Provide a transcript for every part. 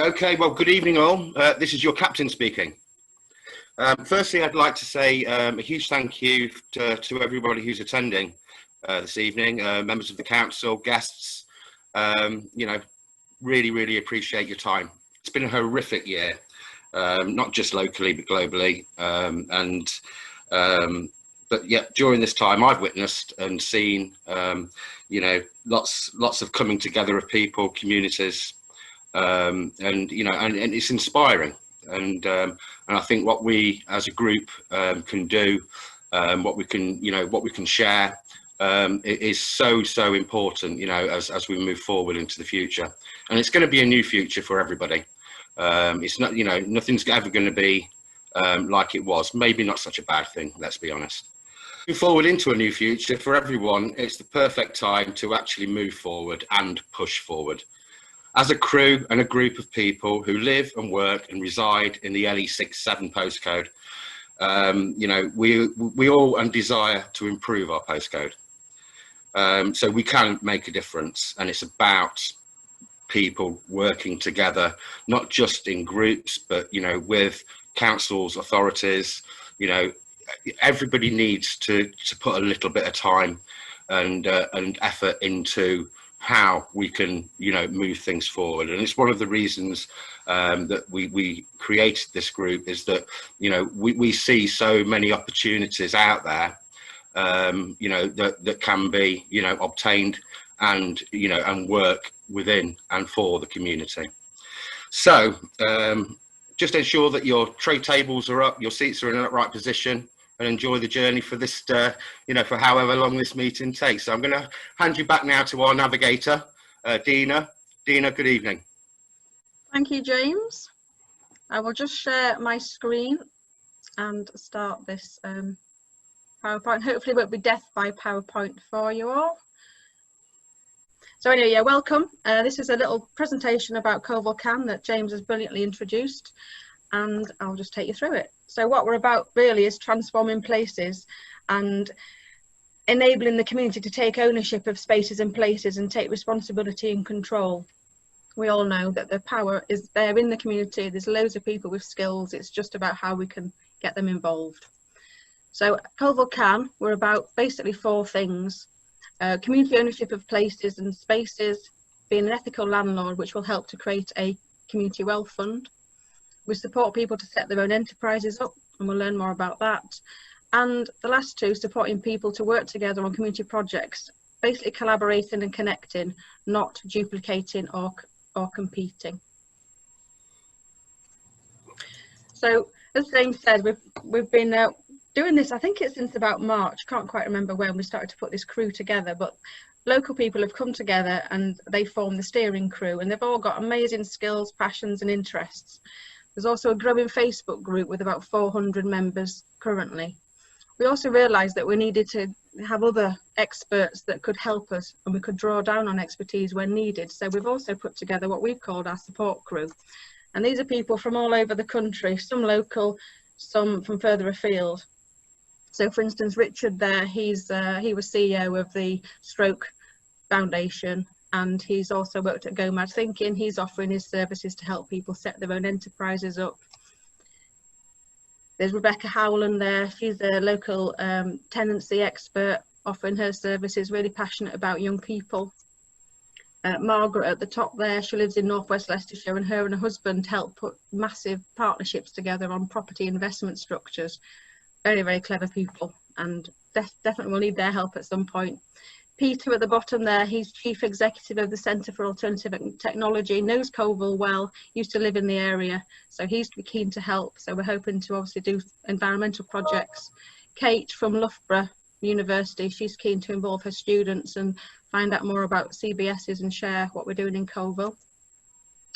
Okay, well, good evening all. This is your captain speaking. Firstly, I'd like to say a huge thank you to everybody who's attending this evening, members of the council, guests. Really appreciate your time. It's been a horrific year, not just locally, but globally. But yeah, during this time, I've witnessed and seen, lots of coming together of people, communities, and it's inspiring. And I think what we as a group can do, what we can share, is so important, as we move forward into the future. And it's going to be a new future for everybody. It's not, nothing's ever going to be like it was. Maybe not such a bad thing, let's be honest. Moving forward into a new future for everyone, it's the perfect time to actually move forward and push forward. As a crew and a group of people who live and work and reside in the LE67 postcode, we all desire to improve our postcode. So we can make a difference, and it's about people working together, not just in groups, but with councils, authorities. Everybody needs to put a little bit of time and effort into how we can move things forward. And it's one of the reasons that we created this group, is that we see so many opportunities out there that can be obtained and and work within and for the community. So just ensure that your tray tables are up, your seats are in the right position, and enjoy the journey for this, for however long this meeting takes. So I'm going to hand you back now to our navigator, Dina. Dina, good evening. Thank you, James. I will just share my screen and start this PowerPoint. Hopefully it won't be death by PowerPoint for you all. So anyway, yeah, welcome. This is a little presentation about Coalville CAN that James has brilliantly introduced, and I'll just take you through it. So what we're about really is transforming places and enabling the community to take ownership of spaces and places and take responsibility and control. We all know that the power is there in the community. There's loads of people with skills. It's just about how we can get them involved. So Coalville CAN, we're about basically 4 things. Community ownership of places and spaces, being an ethical landlord, which will help to create a community wealth fund. We support people to set their own enterprises up, and we'll learn more about that. And the last 2, supporting people to work together on community projects, basically collaborating and connecting, not duplicating or competing. So as James said, we've been doing this, I think it's since about March, can't quite remember when we started to put this crew together, but local people have come together and they form the steering crew, and they've all got amazing skills, passions and interests. There's also a growing Facebook group with about 400 members currently. We also realised that we needed to have other experts that could help us, and we could draw down on expertise when needed. So we've also put together what we've called our support crew. And these are people from all over the country, some local, some from further afield. So for instance, Richard there, he was CEO of the Stroke Foundation, and he's also worked at Go Mad Thinking. He's offering his services to help people set their own enterprises up. There's Rebecca Howland there. She's a local tenancy expert, offering her services, really passionate about young people. Margaret at the top there, she lives in northwest Leicestershire, and her husband help put massive partnerships together on property investment structures. Very clever people, and definitely will need their help at some point. Peter at the bottom there, he's Chief Executive of the Centre for Alternative Technology, knows Coalville well, used to live in the area, so he's keen to help. So we're hoping to obviously do environmental projects. Kate from Loughborough University, she's keen to involve her students and find out more about CBSs and share what we're doing in Coalville.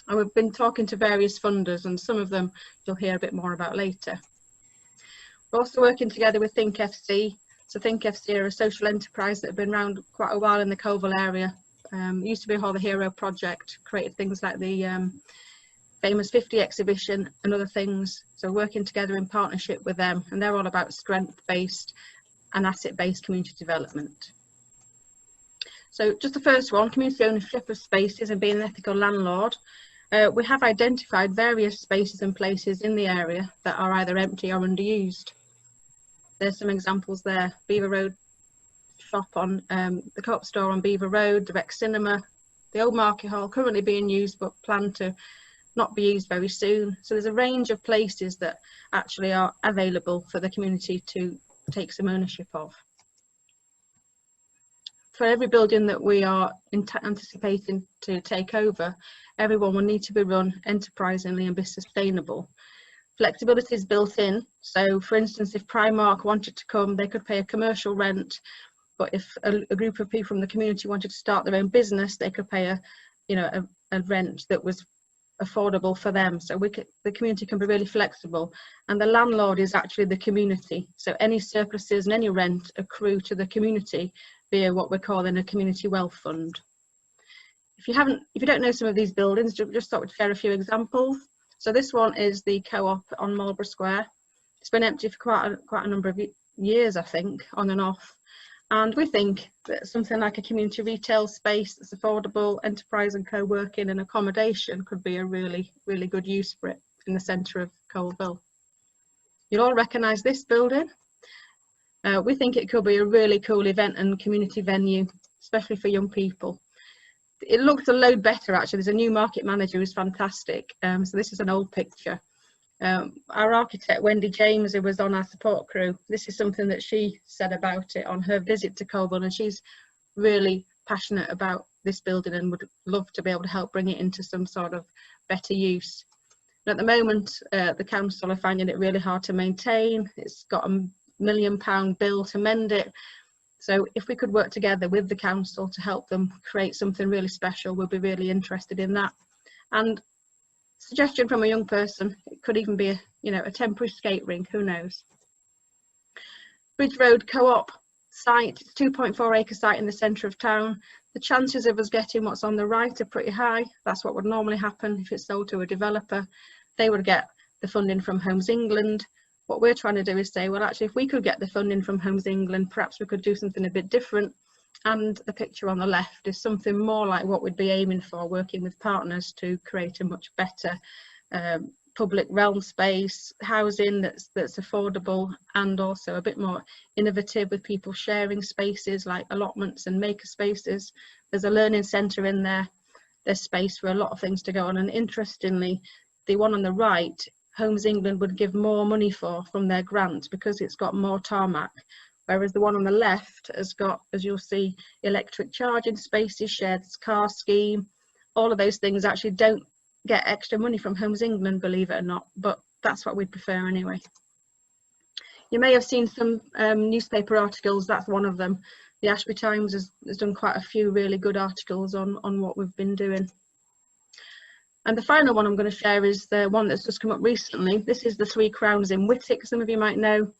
And we've been talking to various funders, and some of them you'll hear a bit more about later. We're also working together with Think FC. So Think FC are a social enterprise that have been around quite a while in the Coalville area. Used to be called the Hero Project, created things like the famous 50 exhibition and other things. So working together in partnership with them, and they're all about strength-based and asset-based community development. So just the first one, community ownership of spaces and being an ethical landlord. We have identified various spaces and places in the area that are either empty or underused. There's some examples there. Beaver Road shop on the Co-op store on Beaver Road, the Rec Cinema, the old Market Hall currently being used but planned to not be used very soon. So there's a range of places that actually are available for the community to take some ownership of. For every building that we are anticipating to take over, everyone will need to be run enterprisingly and be sustainable. Flexibility is built in. So for instance, if Primark wanted to come, they could pay a commercial rent, but if a group of people from the community wanted to start their own business, they could pay a rent that was affordable for them. So the community can be really flexible, and the landlord is actually the community. So any surpluses and any rent accrue to the community via what we're calling a community wealth fund. If you don't know some of these buildings, just thought we'd share a few examples. So this one is the Co-op on Marlborough Square. It's been empty for quite a number of years, I think, on and off. And we think that something like a community retail space that's affordable, enterprise and co-working and accommodation could be a really, really good use for it in the centre of Coalville. You'll all recognise this building. We think it could be a really cool event and community venue, especially for young people. It looks a load better actually. There's a new market manager who's fantastic. So this is an old picture. Our architect Wendy James, who was on our support crew, this is something that she said about it on her visit to Coalville, and she's really passionate about this building and would love to be able to help bring it into some sort of better use. And at the moment, the council are finding it really hard to maintain. It's got £1 million bill to mend it. So if we could work together with the council to help them create something really special, we'll be really interested in that. And suggestion from a young person, it could even be a temporary skate rink, who knows. Bridge Road Co-op site, it's a 2.4 acre site in the centre of town. The chances of us getting what's on the right are pretty high. That's what would normally happen if it's sold to a developer. They would get the funding from Homes England. What we're trying to do is say, well, actually, if we could get the funding from Homes England, perhaps we could do something a bit different. And the picture on the left is something more like what we'd be aiming for, working with partners to create a much better public realm space, housing that's affordable and also a bit more innovative, with people sharing spaces like allotments and maker spaces. There's a learning centre in there. There's space for a lot of things to go on. And interestingly, the one on the right, Homes England would give more money from their grant because it's got more tarmac. Whereas the one on the left has got, as you'll see, electric charging spaces, shared car scheme. All of those things actually don't get extra money from Homes England, believe it or not, but that's what we'd prefer anyway. You may have seen some newspaper articles, that's one of them. The Ashby Times has done quite a few really good articles on what we've been doing. And the final one I'm going to share is the one that's just come up recently. This is the 3 Crowns in Whittick, some of you might know.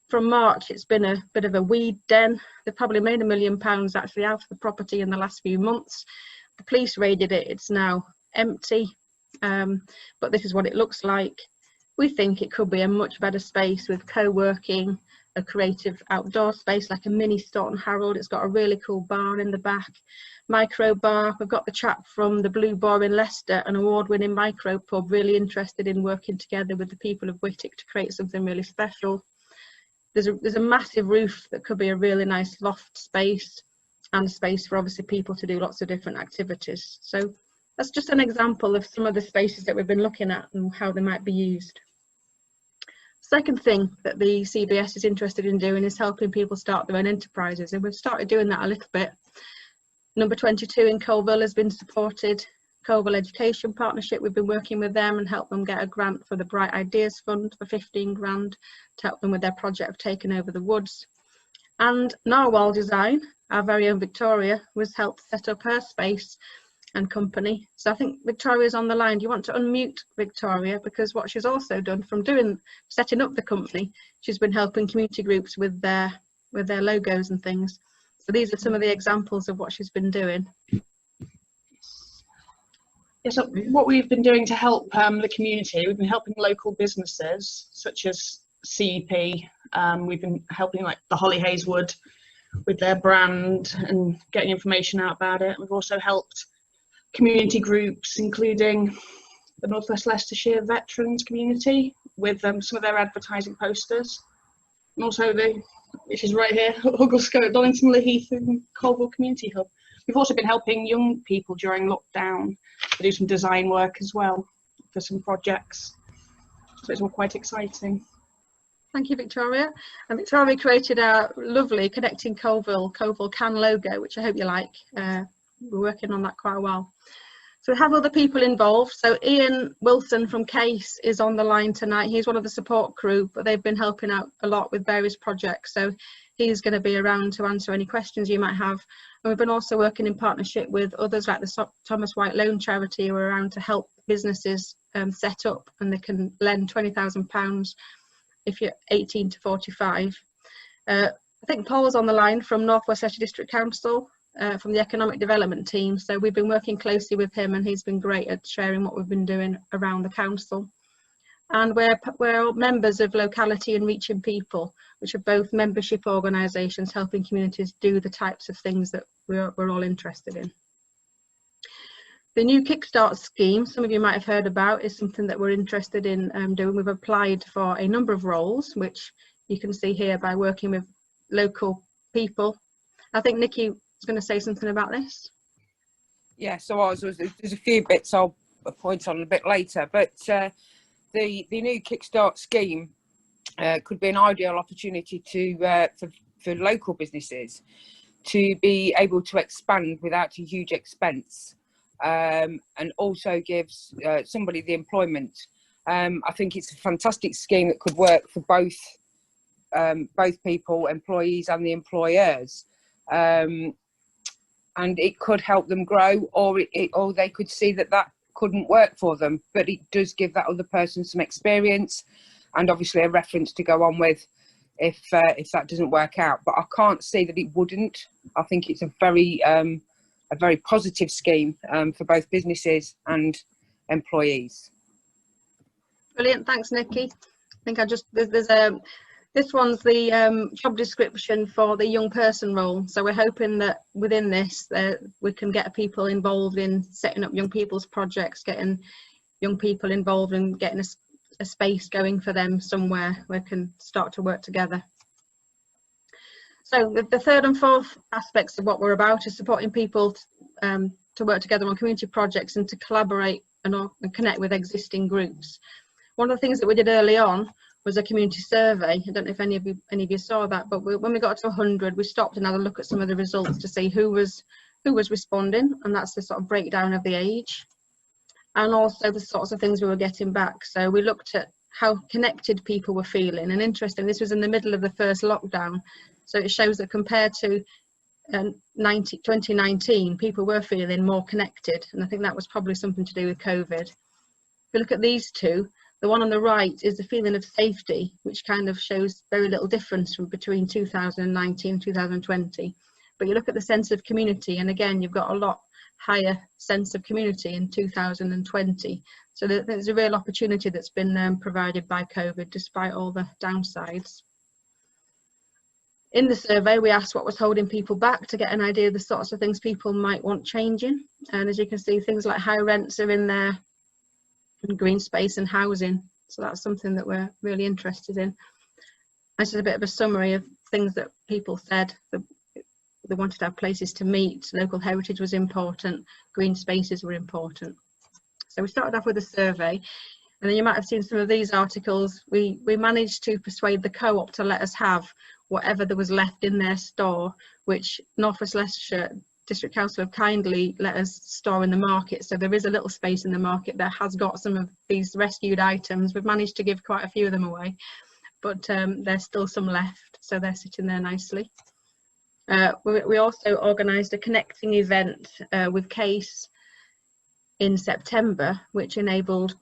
From March, it's been a bit of a weed den. They've probably made £1 million actually out of the property in the last few months. The police raided it, it's now empty, but this is what it looks like. We think it could be a much better space with co-working, a creative outdoor space like a mini Staunton Harold. It's got a really cool bar in the back, micro bar. We've got the chap from the Blue Boar in Leicester, an award-winning micro pub, really interested in working together with the people of Whittick to create something really special. There's a massive roof that could be a really nice loft space and space for obviously people to do lots of different activities. So that's just an example of some of the spaces that we've been looking at and how they might be used. Second thing that the CBS is interested in doing is helping people start their own enterprises, and we've started doing that a little bit. Number 22 in Coalville has been supported. Coalville Education Partnership, we've been working with them and helped them get a grant for the Bright Ideas Fund for 15 grand to help them with their project of taking over the woods. And Narwhal Design, our very own Victoria, was helped set up her space and company. So I think Victoria's on the line. Do you want to unmute Victoria? Because what she's also done from setting up the company, she's been helping community groups with their logos and things. So these are some of the examples of what she's been doing. Yeah, so what we've been doing to help the community, we've been helping local businesses such as CEP. We've been helping like the Holly Hayswood with their brand and getting information out about it. We've also helped community groups, including the North West Leicestershire veterans community with some of their advertising posters, and also which is right here, Hugglescote, Donington, Heath and Coalville Community Hub. We've also been helping young people during lockdown to do some design work as well for some projects, so it's all quite exciting. Thank you, Victoria. And Victoria created our lovely Connecting Coalville CAN logo, which I hope you like. We're working on that quite a while. So we have other people involved. So Ian Wilson from Case is on the line tonight. He's one of the support crew, but they've been helping out a lot with various projects. So he's going to be around to answer any questions you might have. And we've been also working in partnership with others like the Thomas White Loan Charity, who are around to help businesses set up, and they can lend £20,000 if you're 18 to 45. I think Paul's on the line from North West Leicestershire District Council, from the economic development team. So we've been working closely with him, and he's been great at sharing what we've been doing around the council. And we're members of Locality and Reaching People, which are both membership organisations helping communities do the types of things that we're all interested in. The new Kickstart scheme, some of you might have heard about, is something that we're interested in doing. We've applied for a number of roles, which you can see here by working with local people. I think Nikki was going to say something about this. Yeah, so there's a few bits I'll point on a bit later, but the new Kickstart scheme could be an ideal opportunity for local businesses to be able to expand without a huge expense. And also gives somebody the employment. I think it's a fantastic scheme that could work for both people, employees and the employers, and it could help them grow, or they could see that couldn't work for them, but it does give that other person some experience and obviously a reference to go on with if that doesn't work out. But I can't see that it wouldn't. I think it's a very positive scheme for both businesses and employees. Brilliant, thanks Nikki. I think this one's the job description for the young person role. So we're hoping that within this we can get people involved in setting up young people's projects, getting young people involved and getting a space going for them somewhere where we can start to work together. So the third and fourth aspects of what we're about is supporting people to work together on community projects and to collaborate and connect with existing groups. One of the things that we did early on was a community survey. I don't know if any of you saw that, but when we got to 100, we stopped and had a look at some of the results to see who was responding, and that's the sort of breakdown of the age and also the sorts of things we were getting back. So we looked at how connected people were feeling, and interesting, this was in the middle of the first lockdown. So it shows that compared to 2019, people were feeling more connected, and I think that was probably something to do with COVID. If you look at these two, the one on the right is the feeling of safety, which kind of shows very little difference from between 2019 and 2020. But you look at the sense of community, and again, you've got a lot higher sense of community in 2020. So there's a real opportunity that's been provided by COVID, despite all the downsides. In the survey, we asked what was holding people back to get an idea of the sorts of things people might want changing. And as you can see, things like high rents are in there, and green space and housing. So that's something that we're really interested in. This is a bit of a summary of things that people said. They wanted to have places to meet, local heritage was important, green spaces were important. So we started off with a survey, and then you might have seen some of these articles. We managed to persuade the co-op to let us have whatever there was left in their store, which North West Leicestershire District Council have kindly let us store in the market. So there is a little space in the market that has got some of these rescued items. We've managed to give quite a few of them away, but there's still some left, so they're sitting there nicely. We also organised a connecting event with Case in September, which enabled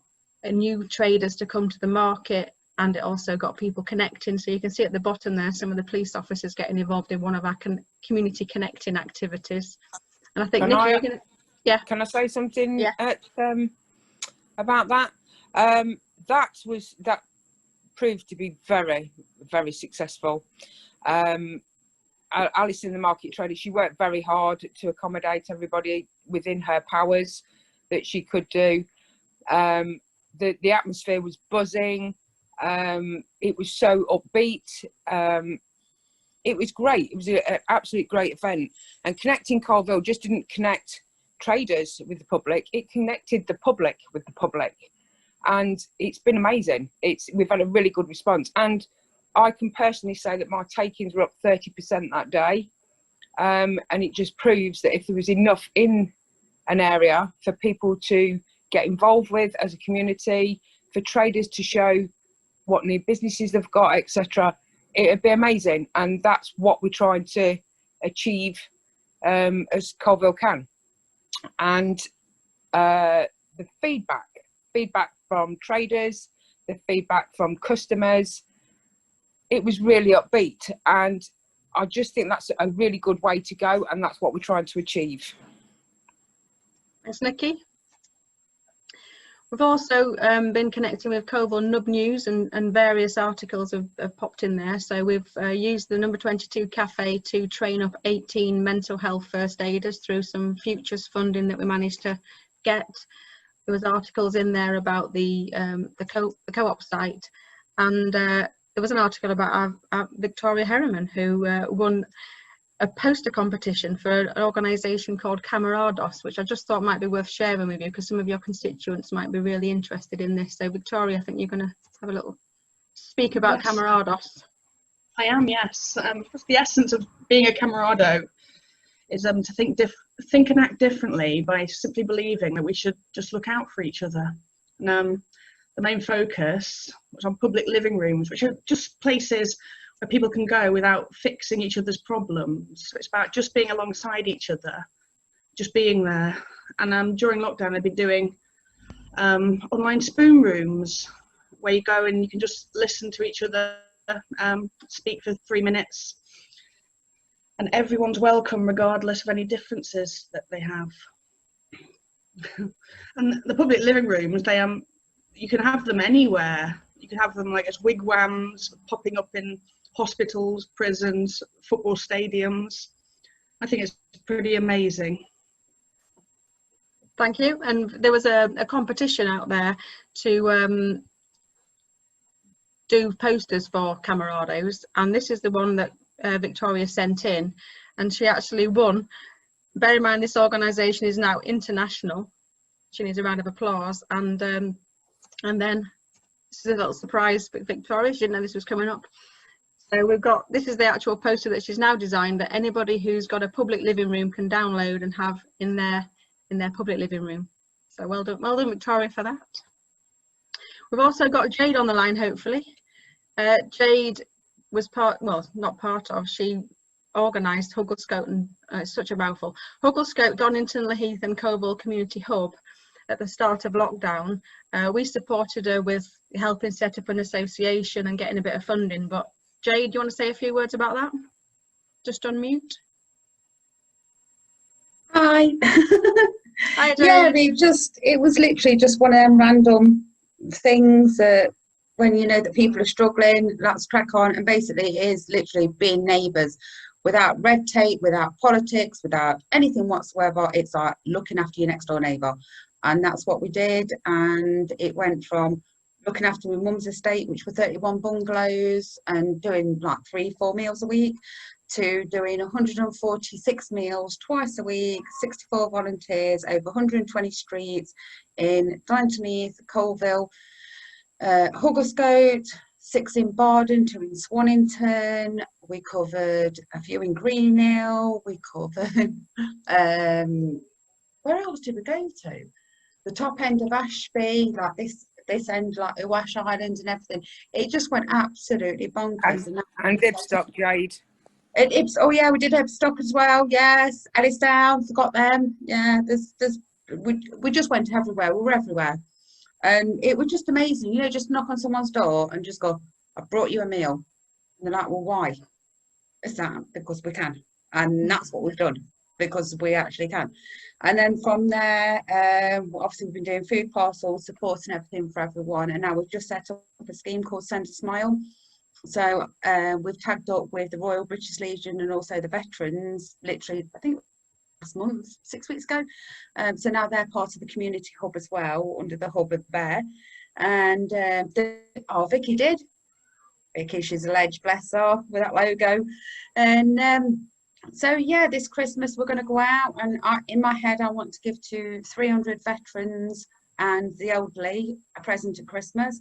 new traders to come to the market, and it also got people connecting. So you can see at the bottom there some of the police officers getting involved in one of our community connecting activities. And I think Nikki, you're gonna, yeah. Can I say something? Yeah. About that? That proved to be very, very successful. Alice in the market trader, she worked very hard to accommodate everybody within her powers that she could do. The atmosphere was buzzing. It was so upbeat. It was great. It was an absolute great event. And Connecting Coalville just didn't connect traders with the public, it connected the public with the public. And it's been amazing. We've had a really good response. And I can personally say that my takings were up 30% that day. And it just proves that if there was enough in an area for people to get involved with as a community, for traders to show what new businesses they've got, etc., it'd be amazing. And that's what we're trying to achieve as Coalville Can. And the feedback from traders, the feedback from customers, it was really upbeat. And I just think that's a really good way to go, and that's what we're trying to achieve. Thanks, Nikki. We've also been connecting with Coalville Nub News, and various articles have popped in there. So we've used the number 22 cafe to train up 18 mental health first aiders through some futures funding that we managed to get. There was articles in there about the co-op site, and there was an article about our Victoria Herriman, who won a poster competition for an organisation called Camarados, which I just thought might be worth sharing with you, because some of your constituents might be really interested in this. So Victoria, I think you're going to have a little speak about Yes. Camarados. I am, yes. The essence of being a camarado is to think and act differently by simply believing that we should just look out for each other. And the main focus was on public living rooms, which are just places where people can go without fixing each other's problems. So it's about just being alongside each other, just being there. And during lockdown, I've been doing online spoon rooms, where you go and you can just listen to each other speak for 3 minutes, and everyone's welcome regardless of any differences that they have. And the public living rooms, you can have them anywhere. You can have them like as wigwams popping up in hospitals, prisons, football stadiums. I think it's pretty amazing. Thank you. And there was a competition out there to do posters for Camarados, and this is the one that Victoria sent in, and she actually won. Bear in mind, this organisation is now international. She needs a round of applause. And then this is a little surprise for Victoria. She didn't know this was coming up. So we've got, this is the actual poster that she's now designed, that anybody who's got a public living room can download and have in their public living room. So well done Victoria for that. We've also got Jade on the line, hopefully. Jade was she organised Hugglescote, and it's such a mouthful, Hugglescote, Donington, Laheath and Coalville Community Hub at the start of lockdown. We supported her with helping set up an association and getting a bit of funding. But Jade, do you want to say a few words about that? Just unmute. Hi. Hi, Jade. Yeah, it was literally just one of them random things that when you know that people are struggling, let's crack on. And basically it is literally being neighbours without red tape, without politics, without anything whatsoever. It's like looking after your next door neighbour. And that's what we did. And it went from looking after my mum's estate, which were 31 bungalows, and doing like 3-4 meals a week, to doing 146 meals twice a week, 64 volunteers, over 120 streets in Donington, Coalville, Hugglescote, 6 in Barden, 2 in Swannington. We covered a few in Greenhill. We covered, where else did we go to? The top end of Ashby, like this end, like Uwash Island and everything. It just went absolutely bonkers. And Ibstock, Jade. Oh yeah, we did Ibstock as well. Yes, Ellisdown, forgot them. Yeah, we just went everywhere. We were everywhere, and it was just amazing. You know, just knock on someone's door and just go, "I brought you a meal," and they're like, "Well, why?" It's that because we can, and that's what we've done, because we actually can. And then from there, obviously we've been doing food parcels, supporting everything for everyone, and now we've just set up a scheme called Send a Smile, So we've tagged up with the Royal British Legion and also the veterans, literally, I think last month, 6 weeks ago. So now they're part of the community hub as well, under the hub of there. And Vicky did. Vicky, she's a ledge, bless her, with that logo. And so yeah, this Christmas we're going to go out, and in my head I want to give to 300 veterans and the elderly a present at Christmas,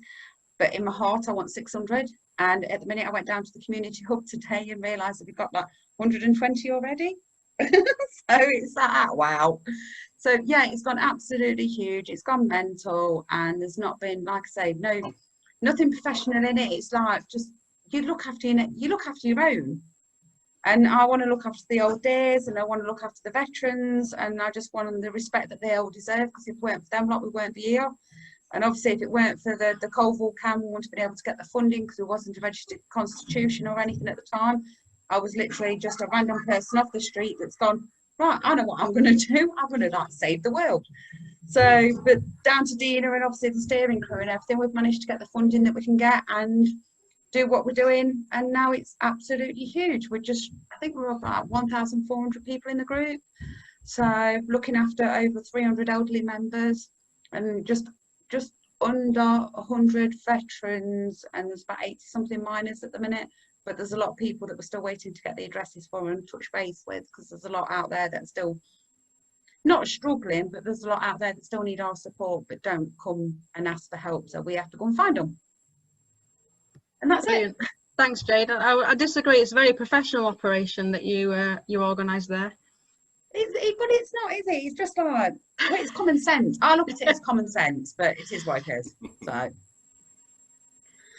but in my heart I want 600. And at the minute I went down to the community hub today and realised that we've got like 120 already. So it's like, wow. So yeah, it's gone absolutely huge, it's gone mental, and there's not been, like I say, nothing professional in it. It's like, just you look after your own. And I want to look after the old days, and I want to look after the veterans, and I just want them the respect that they all deserve, because if it weren't for them, like, we weren't here. And obviously, if it weren't for the Coalville CAN, we wouldn't have been able to get the funding, because there wasn't a registered constitution or anything at the time. I was literally just a random person off the street that's gone, right, I know what I'm going to do. I'm going to like save the world. So, but down to Dina and obviously the steering crew and everything, we've managed to get the funding that we can get and do what we're doing, and now it's absolutely huge. I think we're about 1,400 people in the group, so looking after over 300 elderly members and just under 100 veterans, and there's about 80 something minors at the minute, but there's a lot of people that we're still waiting to get the addresses for and touch base with, because there's a lot out there that's still not struggling, but there's a lot out there that still need our support but don't come and ask for help, so we have to go and find them. And that's Brilliant. It. Thanks, Jade. I disagree. It's a very professional operation that you organise there. But it's not, is it? It's just like, well, it's common sense. I look at it as common sense, but it is what it is. So.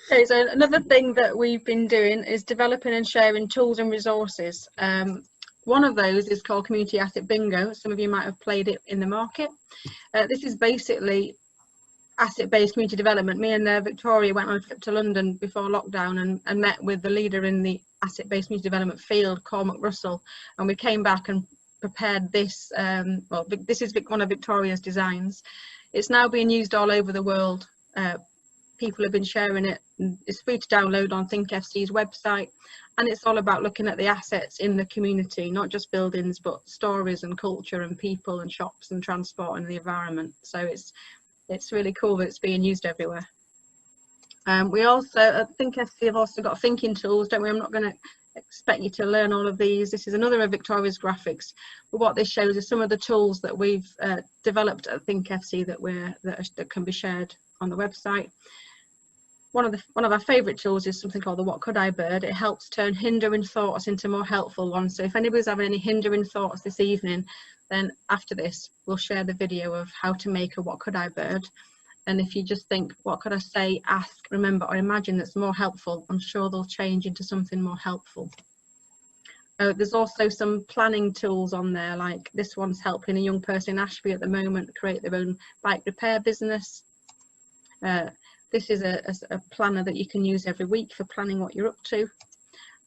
Okay, so another thing that we've been doing is developing and sharing tools and resources. One of those is called Community Asset Bingo. Some of you might have played it in the market. This is basically asset-based community development. Me and Victoria went on a trip to London before lockdown and met with the leader in the asset-based community development field, Cormac Russell, and we came back and prepared this. Well, this is one of Victoria's designs. It's now being used all over the world. People have been sharing it. It's free to download on ThinkFC's website, and it's all about looking at the assets in the community, not just buildings, but stories and culture and people and shops and transport and the environment. So it's really cool that it's being used everywhere. We also, at ThinkFC, have also got thinking tools, don't we? I'm not going to expect you to learn all of these. This is another of Victoria's graphics, but what this shows is some of the tools that we've developed at ThinkFC that can be shared on the website. One of our favourite tools is something called the What Could I Bird. It helps turn hindering thoughts into more helpful ones. So if anybody's having any hindering thoughts this evening, then after this we'll share the video of how to make a What Could I Bird. And if you just think, what could I say, ask, remember or imagine that's more helpful, I'm sure they'll change into something more helpful. There's also some planning tools on there, like this one's helping a young person in Ashby at the moment create their own bike repair business. This is a planner that you can use every week for planning what you're up to.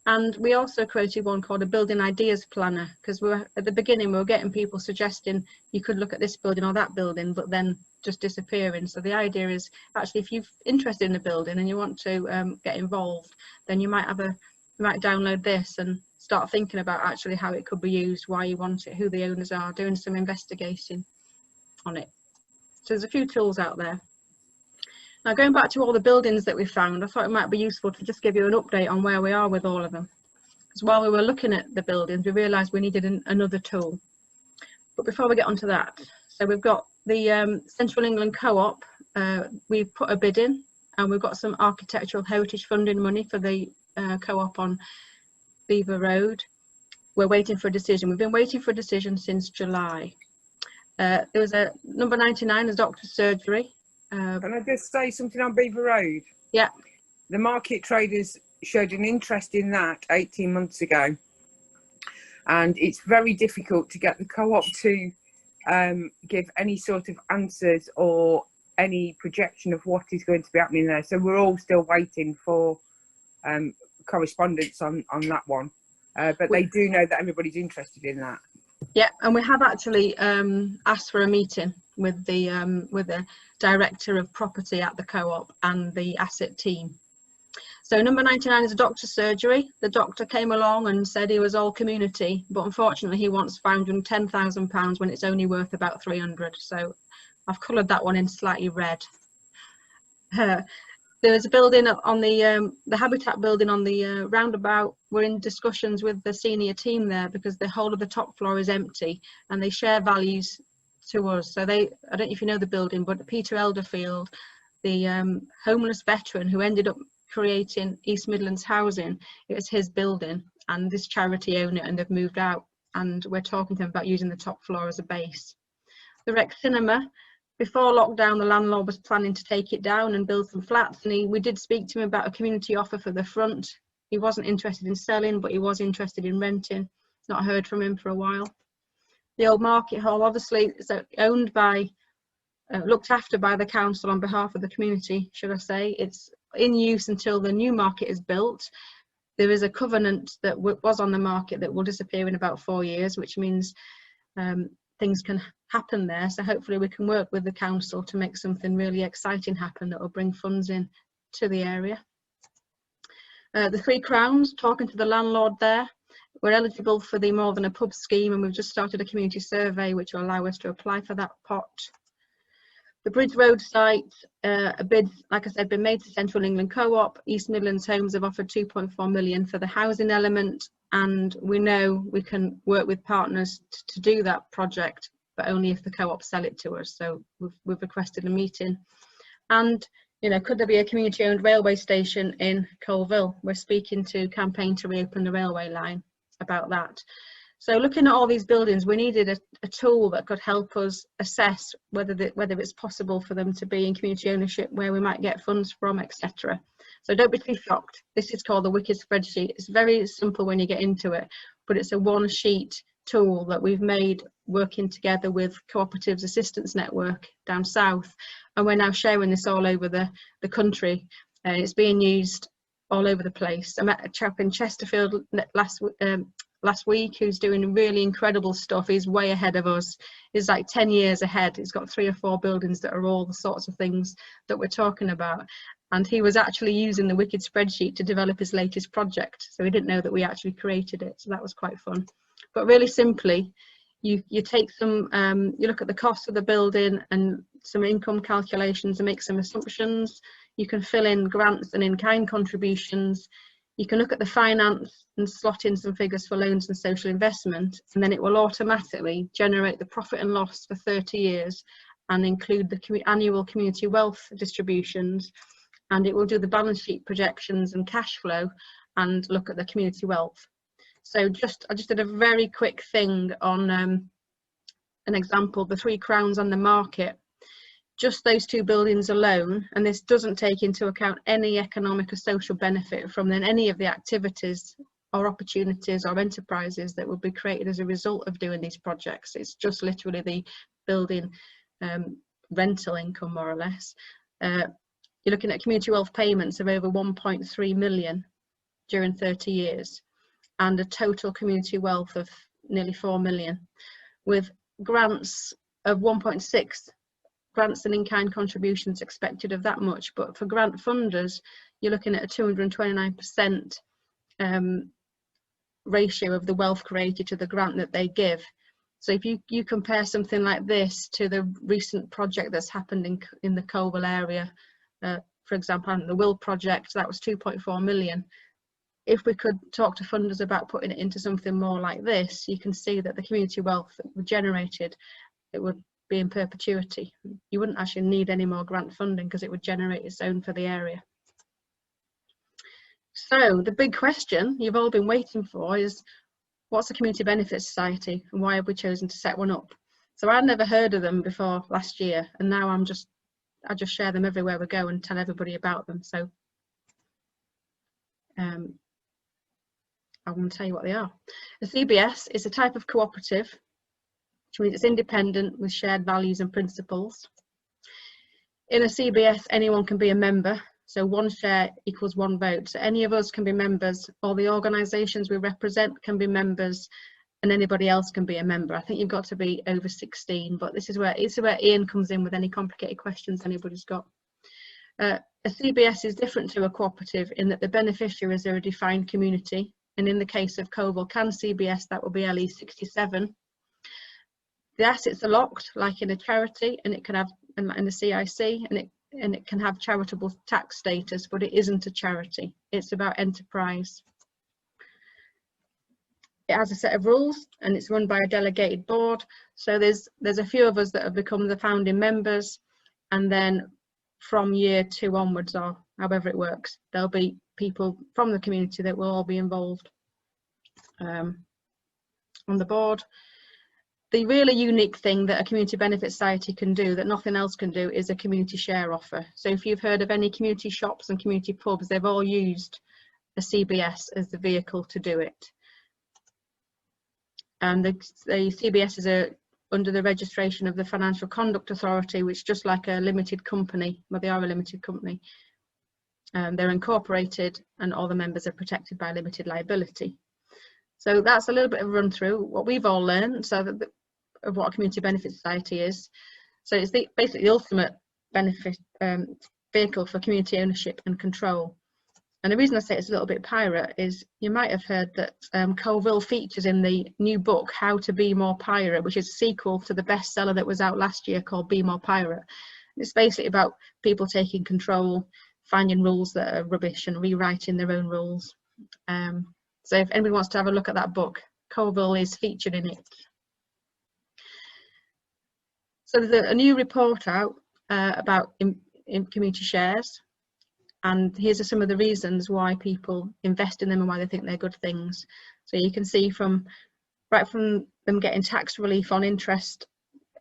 And we also created one called a building ideas planner, because at the beginning we were getting people suggesting you could look at this building or that building, but then just disappearing. So the idea is actually, if you're interested in a building and you want to get involved, then you might download this and start thinking about actually how it could be used, why you want it, who the owners are, doing some investigating on it. So there's a few tools out there. Now, going back to all the buildings that we found, I thought it might be useful to just give you an update on where we are with all of them. Because while we were looking at the buildings, we realised we needed another tool. But before we get onto that, so we've got the Central England Co-op. We've put a bid in, and we've got some architectural heritage funding money for the co-op on Beaver Road. We're waiting for a decision. We've been waiting for a decision since July. There was a number 99, a doctor's surgery. Can I just say something on Beaver Road? Yeah. The market traders showed an interest in that 18 months ago, and it's very difficult to get the co-op to give any sort of answers or any projection of what is going to be happening there. So we're all still waiting for correspondence on that one, but they do know that everybody's interested in that. Yeah, and we have actually asked for a meeting with the director of property at the co-op and the asset team. So number 99 is a doctor's surgery. The doctor came along and said he was all community, but unfortunately he wants £510,000 when it's only worth about 300. So I've coloured that one in slightly red. There is a building on the Habitat building on the roundabout. We're in discussions with the senior team there because the whole of the top floor is empty and they share values to us. So I don't know if you know the building, but Peter Elderfield, the homeless veteran who ended up creating East Midlands Housing, it was his building and this charity own it and they've moved out and we're talking to them about using the top floor as a base. The Rex Cinema, before lockdown the landlord was planning to take it down and build some flats, and we did speak to him about a community offer for the front. He wasn't interested in selling, but he was interested in renting. Not heard from him for a while. The old market hall, obviously it's owned by looked after by the council on behalf of the community, should I say. It's in use until the new market is built. There is a covenant that was on the market that will disappear in about 4 years, which means things can happen there. So hopefully we can work with the council to make something really exciting happen that will bring funds in to the area. The Three Crowns, talking to the landlord there. We're eligible for the More Than a Pub scheme and we've just started a community survey which will allow us to apply for that pot. The Bridge Road site, a bid, like I said, been made to Central England Co-op. East Midlands Homes have offered 2.4 million for the housing element, and we know we can work with partners to do that project, but only if the co-op sell it to us. So we've requested a meeting. And you know, could there be a community-owned railway station in Coalville? We're speaking to Campaign to Reopen the Railway Line about that. So looking at all these buildings, we needed a tool that could help us assess whether it's possible for them to be in community ownership, where we might get funds from, etc. So don't be too shocked. This is called the Wicked Spreadsheet. It's very simple when you get into it, but it's a one-sheet tool that we've made working together with Cooperatives Assistance Network down south, and we're now sharing this all over the country. It's being used all over the place. I met a chap in Chesterfield last week who's doing really incredible stuff. He's way ahead of us. He's like 10 years ahead. He's got 3 or 4 buildings that are all the sorts of things that we're talking about, and he was actually using the Wicked Spreadsheet to develop his latest project, so he didn't know that we actually created it, so that was quite fun. But really simply, you take some you look at the cost of the building and some income calculations and make some assumptions. You can fill in grants and in-kind contributions. You can look at the finance and slot in some figures for loans and social investment, and then it will automatically generate the profit and loss for 30 years and include the annual community wealth distributions, and it will do the balance sheet projections and cash flow and look at the community wealth. So I just did a very quick thing on an example, the Three Crowns on the market. Just those 2 buildings alone, and this doesn't take into account any economic or social benefit from then any of the activities or opportunities or enterprises that will be created as a result of doing these projects. It's just literally the building rental income, more or less. You're looking at community wealth payments of over 1.3 million during 30 years and a total community wealth of nearly 4 million, with grants of 1.6 grants and in-kind contributions expected of that much. But for grant funders, you're looking at a 229% ratio of the wealth created to the grant that they give. So if you compare something like this to the recent project that's happened in the Coalville area, for example, the Will project, that was 2.4 million. If we could talk to funders about putting it into something more like this, you can see that the community wealth that generated, it would be in perpetuity. You wouldn't actually need any more grant funding because it would generate its own for the area. So the big question you've all been waiting for is, what's a community benefit society and why have we chosen to set one up? So I'd never heard of them before last year, and now I just share them everywhere we go and tell everybody about them. So I want to tell you what they are. A CBS is a type of cooperative, which means it's independent with shared values and principles. In a CBS, anyone can be a member, so 1 share equals 1 vote. So any of us can be members, all the organisations we represent can be members, and anybody else can be a member. I think you've got to be over 16, but this is where Ian comes in with any complicated questions anybody's got. A CBS is different to a cooperative in that the beneficiaries are a defined community, and in the case of Coalville CAN CBS, that will be LE 67. The assets are locked, like in a charity, and it can have in the CIC, and it can have charitable tax status, but it isn't a charity. It's about enterprise. It has a set of rules, and it's run by a delegated board. So there's a few of us that have become the founding members, and then from year 2 onwards, or however it works, there'll be people from the community that will all be involved on the board. The really unique thing that a community benefit society can do that nothing else can do is a community share offer. So if you've heard of any community shops and community pubs, they've all used a CBS as the vehicle to do it. And the CBS is under the registration of the Financial Conduct Authority, which, just like a limited company, well, they are a limited company, they're incorporated, and all the members are protected by limited liability. So that's a little bit of a run through what we've all learned, of what a community benefit society is. So it's basically the ultimate benefit vehicle for community ownership and control. And the reason I say it's a little bit pirate is you might have heard that Coalville features in the new book How to Be More Pirate, which is a sequel to the bestseller that was out last year called Be More Pirate. It's basically about people taking control, finding rules that are rubbish and rewriting their own rules. So if anybody wants to have a look at that book, Coalville is featured in it. So there's a new report out about in community shares, and here's some of the reasons why people invest in them and why they think they're good things. So you can see right from them getting tax relief on interest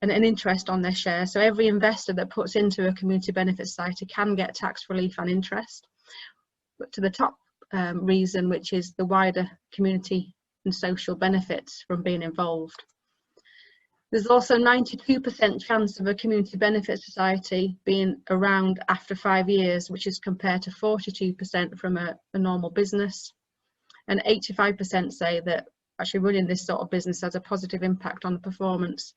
and an interest on their shares. So every investor that puts into a community benefit society can get tax relief and interest. But to the top reason, which is the wider community and social benefits from being involved. There's also 92% chance of a community benefit society being around after 5 years, which is compared to 42% from a normal business. And 85% say that actually running this sort of business has a positive impact on the performance.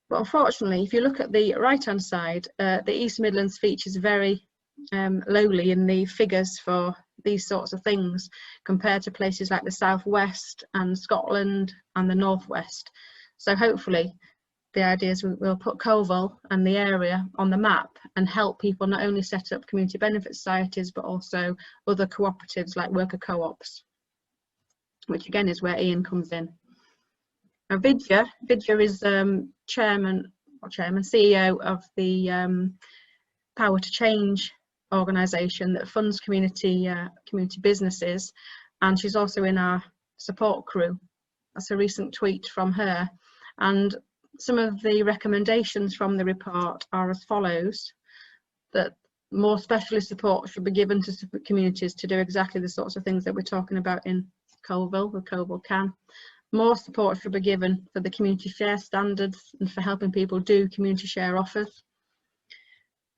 But unfortunately, if you look at the right-hand side, the East Midlands features very lowly in the figures for these sorts of things compared to places like the Southwest and Scotland and the Northwest. So hopefully the idea is we'll put Coalville and the area on the map and help people not only set up community benefit societies but also other cooperatives like worker co-ops, which again is where Ian comes in. Now Vidya is CEO of the Power to Change organisation that funds community businesses, and she's also in our support crew. That's a recent tweet from her, and some of the recommendations from the report are as follows: that more specialist support should be given to communities to do exactly the sorts of things that we're talking about in Coalville, the Coalville CAN. More support should be given for the community share standards and for helping people do community share offers.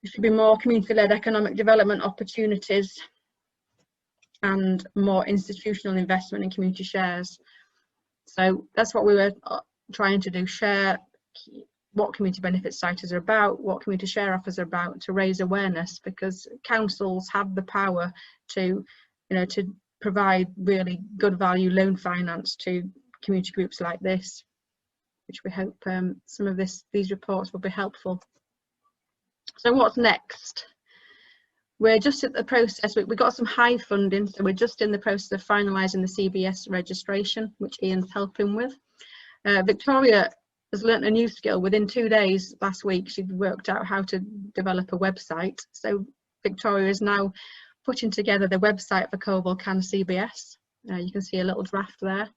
There should be more community-led economic development opportunities and more institutional investment in community shares. So that's what we were trying to do, share what community benefit societies are about, what community share offers are about, to raise awareness, because councils have the power to, to provide really good value loan finance to community groups like this, which we hope some of these reports will be helpful. So what's next? We're just at the process, we got some high funding, so we're just in the process of finalising the CBS registration, which Ian's helping with. Victoria has learnt a new skill. Within 2 days last week, she'd worked out how to develop a website. So Victoria is now putting together the website for Coalville CAN CBS. You can see a little draft there.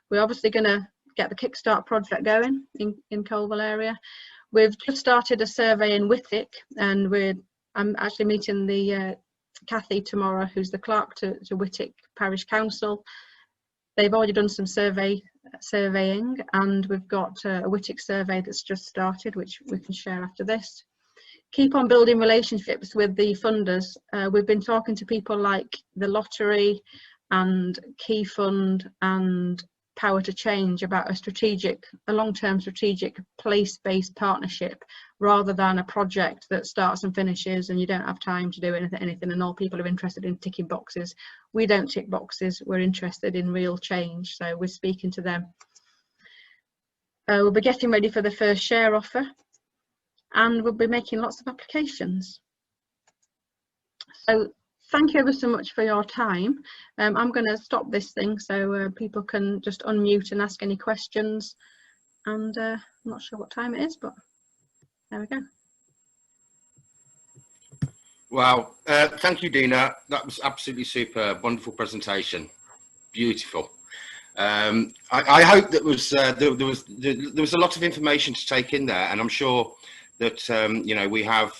We're obviously going to get the Kickstart project going in Coalville area. We've just started a survey in Whitwick, and I'm actually meeting the Kathy tomorrow, who's the clerk to Whitwick Parish Council. They've already done some surveying, and we've got a Whitwick survey that's just started, which we can share after this. Keep on building relationships with the funders. We've been talking to people like the Lottery and Key Fund and power to change, about a long-term strategic place-based partnership, rather than a project that starts and finishes and you don't have time to do anything and all people are interested in ticking boxes. We don't tick boxes, we're interested in real change, so we're speaking to them. We'll be getting ready for the first share offer, and we'll be making lots of applications. So thank you ever so much for your time. I'm going to stop this thing so people can just unmute and ask any questions. And I'm not sure what time it is, but there we go. Well, thank you, Dina. That was absolutely superb. Wonderful presentation. Beautiful. I hope that there was a lot of information to take in there, and I'm sure that you know, we have,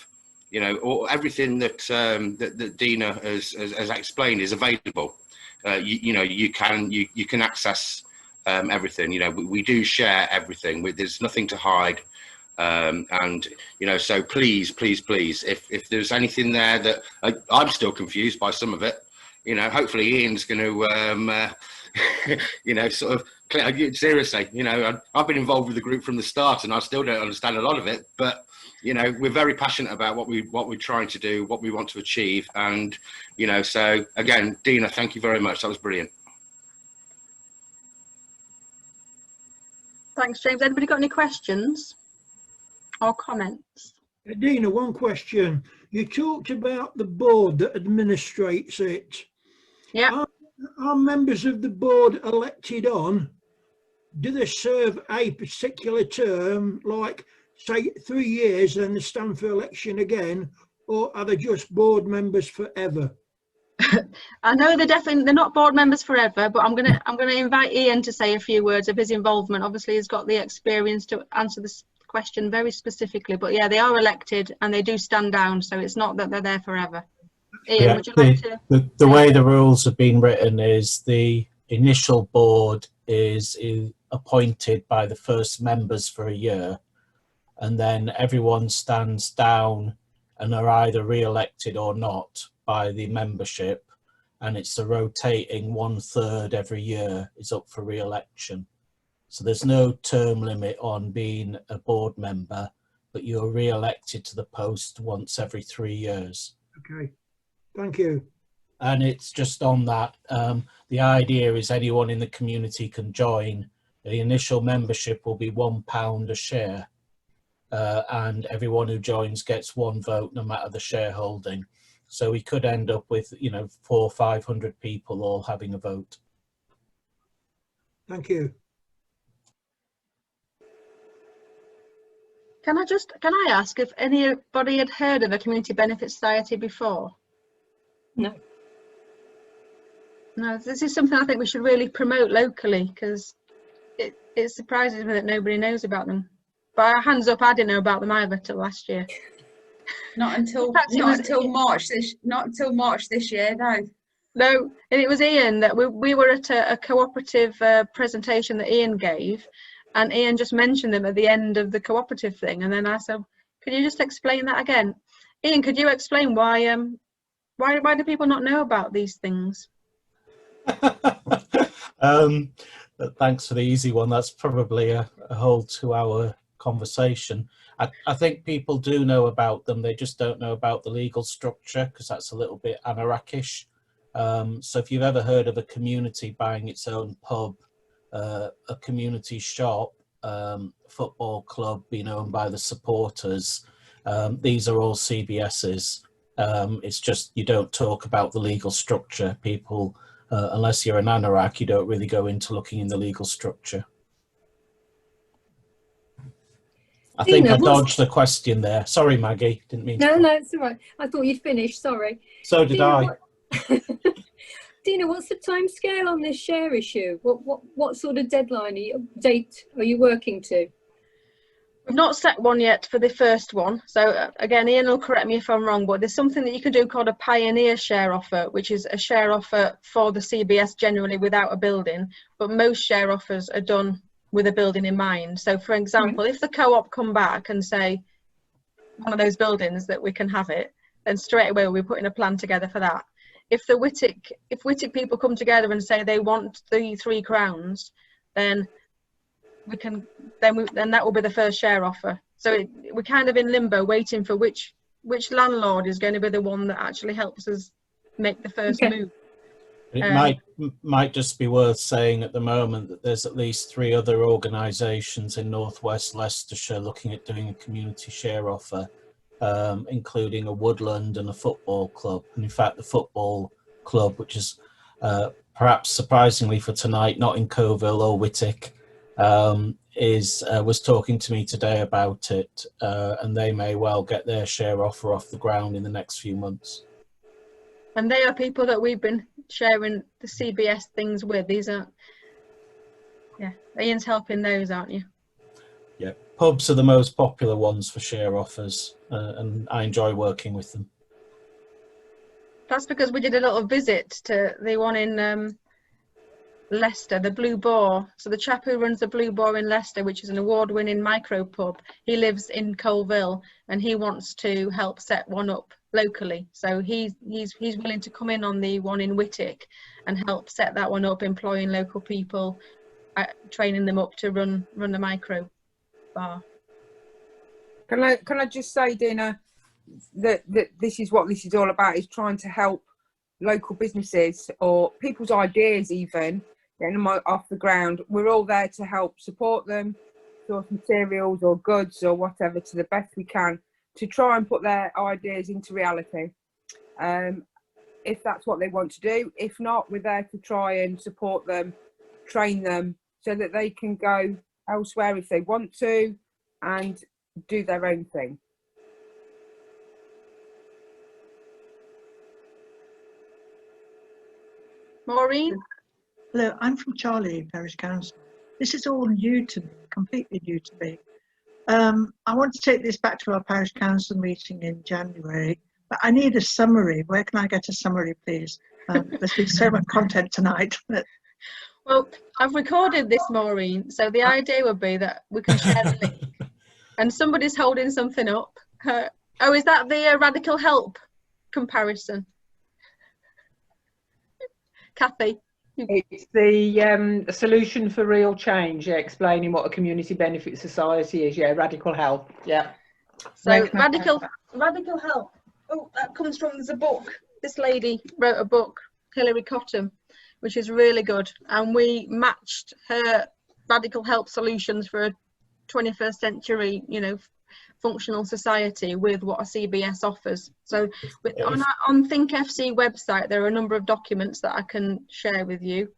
you know, everything that that Dina has explained is available. You know, you can access everything. You know, we do share everything. There's nothing to hide. And you know, so please, if there's anything there that I'm still confused by some of it, you know, hopefully Ian's going to you know, sort of seriously, you know, I've been involved with the group from the start and I still don't understand a lot of it, but you know, we're very passionate about what we're trying to do, what we want to achieve. And you know, so again, Dina, thank you very much, that was brilliant. Thanks, James. Anybody got any questions or comments? Dina, one question. You talked about the board that administrates it. Yeah. Are members of the board elected on? Do they serve a particular term, like say 3 years, and they stand for election again, or are they just board members forever? I know they're not board members forever, but I'm gonna invite Ian to say a few words of his involvement. Obviously, he's got the experience to answer this question very specifically. But yeah, they are elected and they do stand down, so it's not that they're there forever. Ian, yeah, would you like to? The way the rules have been written is the initial board is appointed by the first members for a year, and then everyone stands down and are either re-elected or not by the membership, and it's a rotating 1/3 every year is up for re-election. So there's no term limit on being a board member, but you're re-elected to the post once every 3 years. Okay, thank you. And it's just on that, the idea is anyone in the community can join. The initial membership will be £1 a share, and everyone who joins gets 1 vote no matter the shareholding. So we could end up with, you know, 400 or 500 people all having a vote. Thank you. Can I ask if anybody had heard of a community benefit society before? No. No, this is something I think we should really promote locally, because it surprises me that nobody knows about them. But hands up, I didn't know about them either till last year. Not until March this year, no. No, and it was Ian that we were at a cooperative presentation that Ian gave, and Ian just mentioned them at the end of the cooperative thing, and then I said, "Could you just explain that again?" Ian, could you explain why do people not know about these things? Thanks for the easy one. That's probably a whole 2-hour conversation. I think people do know about them, they just don't know about the legal structure, because that's a little bit anarchish. So if you've ever heard of a community buying its own pub, a community shop, football club being owned by the supporters, these are all CBSs. It's just you don't talk about the legal structure. People, unless you're an anorak, you don't really go into looking in the legal structure. I think I dodged the question there. Sorry, Maggie. Didn't mean to. No, it's all right. I thought you'd finished. Sorry. So did I. Dina, what's the time scale on this share issue? What sort of deadline date are you working to? We've not set one yet for the first one. So again, Ian will correct me if I'm wrong, but there's something that you can do called a pioneer share offer, which is a share offer for the CBS generally without a building, but most share offers are done with a building in mind. So for example, if the co-op come back and say one of those buildings that we can have it, then straight away we'll be putting a plan together for that. If Whittick people come together and say they want the 3 Crowns, then then that will be the first share offer. So we're kind of in limbo, waiting for which landlord is going to be the one that actually helps us make the first move. It might just be worth saying at the moment that there's at least 3 other organisations in northwest Leicestershire looking at doing a community share offer, including a woodland and a football club. And in fact, the football club, which is perhaps surprisingly for tonight, not in Coalville or Whittick, was talking to me today about it, and they may well get their share offer off the ground in the next few months. And they are people that we've been sharing the CBS things with. These are, yeah, Ian's helping those, aren't you? Yeah, pubs are the most popular ones for share offers, and I enjoy working with them. That's because we did a little visit to the one in Leicester, the Blue Boar. So the chap who runs the Blue Boar in Leicester, which is an award-winning micro pub, he lives in Coalville and he wants to help set one up locally. So he's willing to come in on the one in Whittick and help set that one up, employing local people, training them up to run the micro bar. Can I just say, Dina, that this is what this is all about, is trying to help local businesses or people's ideas, even getting them off the ground. We're all there to help support them, source materials or goods or whatever to the best we can to try and put their ideas into reality, if that's what they want to do. If not, we're there to try and support them, train them so that they can go elsewhere if they want to and do their own thing. Maureen? Hello, I'm from Charlie, Parish Council. This is all new to me, completely new to me. I want to take this back to our Parish Council meeting in January, but I need a summary. Where can I get a summary, please? There's been so much content tonight. Well, I've recorded this, Maureen, so the idea would be that we can share the link and somebody's holding something up. Oh, is that the radical help comparison? Kathy? It's the solution for real change, yeah, explaining what a community benefit society is, yeah, radical help, yeah. So radical help, oh, that comes from, there's a book, this lady wrote a book, Hilary Cottam, which is really good, and we matched her radical help solutions for a 21st century, you know, functional society with what a CBS offers. So on Think FC website there are a number of documents that I can share with you,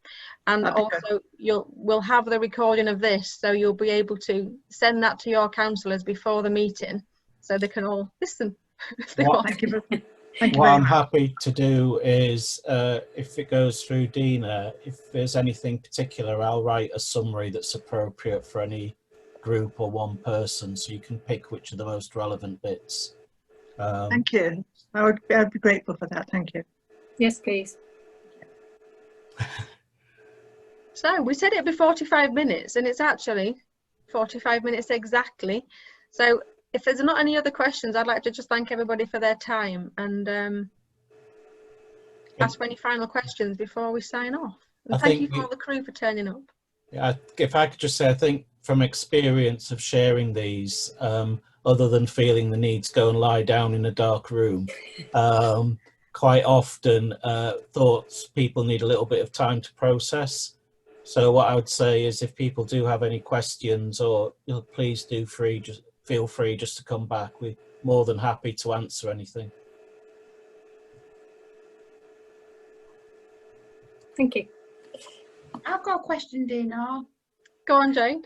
and also we'll have the recording of this, so you'll be able to send that to your councillors before the meeting so they can all listen if they want. What I'm happy to do is, if it goes through Dina, if there's anything particular, I'll write a summary that's appropriate for any group or one person, so you can pick which are the most relevant bits. Thank you. I'd be grateful for that. Thank you. Yes, please. So we said it'd be 45 minutes and it's actually 45 minutes exactly. So if there's not any other questions, I'd like to just thank everybody for their time and ask for any final questions before we sign off. And thank you for all the crew for turning up. Yeah, if I could just say, I think from experience of sharing these, other than feeling the need to go and lie down in a dark room, quite often thoughts people need a little bit of time to process. So what I would say is, if people do have any questions, or please do feel free just to come back. We're more than happy to answer anything. Thank you. I've got a question, Dina. Go on, Jane.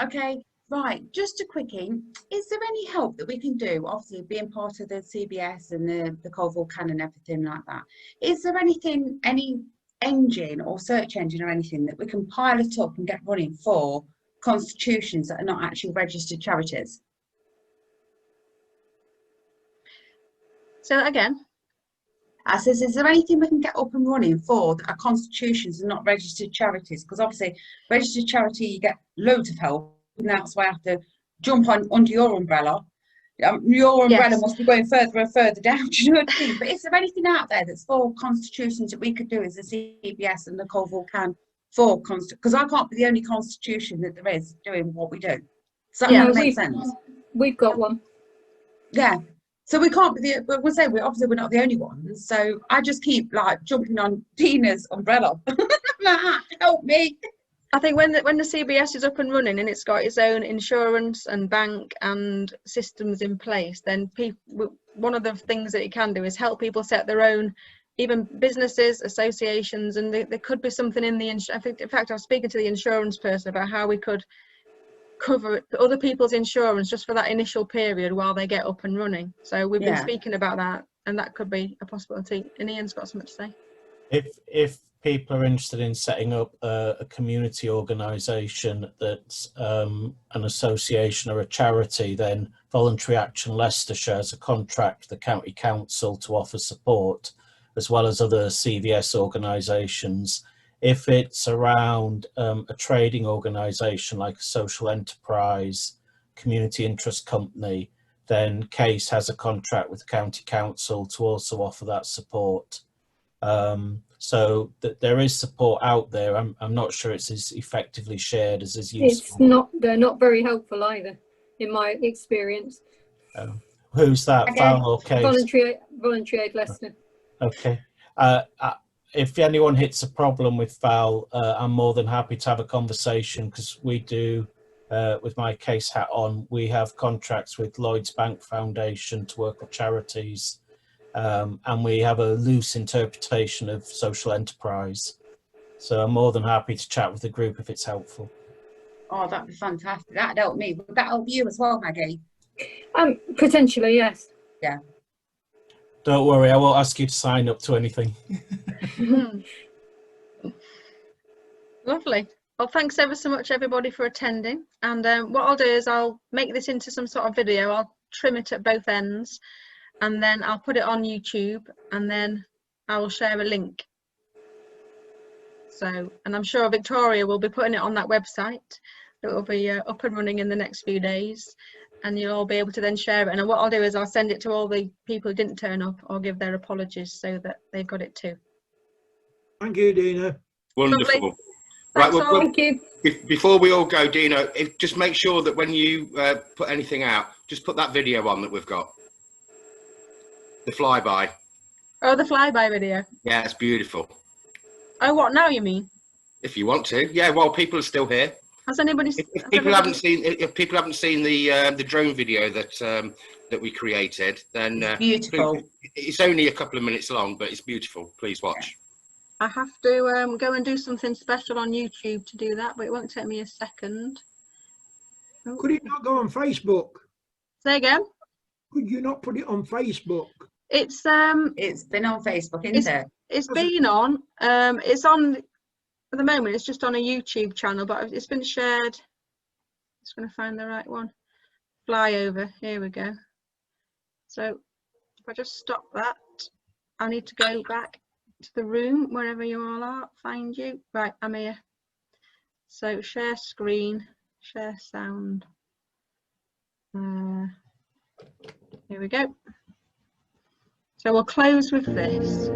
Okay, right, just a quickie. Is there any help that we can do, obviously being part of the CBS and the Coalville CAN and everything like that? Is there anything, any engine or search engine or anything that we can pilot up and get running for constitutions that are not actually registered charities? Say that again. I says, is there anything we can get up and running for that are constitutions and not registered charities? Because obviously, registered charity, you get loads of help, and that's why I have to jump under your umbrella. Your umbrella must be going further and further down, do you know what I mean? But is there anything out there that's for constitutions that we could do as a CBS and the Coalville CAN for because I can't be the only constitution that there is doing what we do. Does that Yeah, kind of make sense? We've got one. Yeah. So we can't be the, but we'll say obviously we're not the only ones. So I just keep like jumping on Dina's umbrella. Help me. I think when the CBS is up and running and it's got its own insurance and bank and systems in place, then one of the things that it can do is help people set their own, even businesses, associations, and there could be something in the, I think, in fact, I was speaking to the insurance person about how we could cover other people's insurance just for that initial period while they get up and running. So we've been speaking about that, and that could be a possibility. And Ian's got something to say. If people are interested in setting up a community organisation that's an association or a charity, then Voluntary Action Leicestershire has a contract with the County Council to offer support, as well as other CVS organisations. If it's around a trading organisation like a social enterprise, community interest company, then CASE has a contract with the County Council to also offer that support. So that there is support out there. I'm not sure it's as effectively shared as is useful. They're not very helpful either, in my experience. Who's that, Okay. Val or CASE? Voluntary Aid Leicester. Okay. If anyone hits a problem with Val, I'm more than happy to have a conversation, because we do, with my CASE hat on, we have contracts with Lloyds Bank Foundation to work with charities, and we have a loose interpretation of social enterprise. So I'm more than happy to chat with the group if it's helpful. Oh, that'd be fantastic. That'd help me. Would that help you as well, Maggie? Potentially, yes. Yeah. Don't worry, I won't ask you to sign up to anything. Lovely. Well, thanks ever so much, everybody, for attending. And what I'll do is I'll make this into some sort of video. I'll trim it at both ends, and then I'll put it on YouTube, and then I will share a link. So, and I'm sure Victoria will be putting it on that website. It will be up and running in the next few days, and you'll all be able to then share it. And what I'll do is I'll send it to all the people who didn't turn up, or give their apologies so that they've got it too. Thank you, Dina. Wonderful. Lovely. Right, Thanks all. Thank you. Before we all go, Dina, just make sure that when you put anything out, just put that video on that we've got. The flyby. Oh, the flyby video. Yeah, it's beautiful. Oh, what now, you mean? If you want to, yeah. While people are still here. Has anybody? If people haven't seen the drone video that we created, then Beautiful. It's only a couple of minutes long, but it's beautiful. Please watch. I have to go and do something special on YouTube to do that, but it won't take me a second. Oh. Could it not go on Facebook? Say again? Could you not put it on Facebook? It's been on Facebook, isn't it? It's been on. It's on at the moment. It's just on a YouTube channel, but it's been shared. Just going to find the right one. Flyover. Here we go. So if I just stop that, I need to go back to the room wherever you all are. Find you. Right, I'm here. So share screen, share sound. Here we go. So we'll close with this.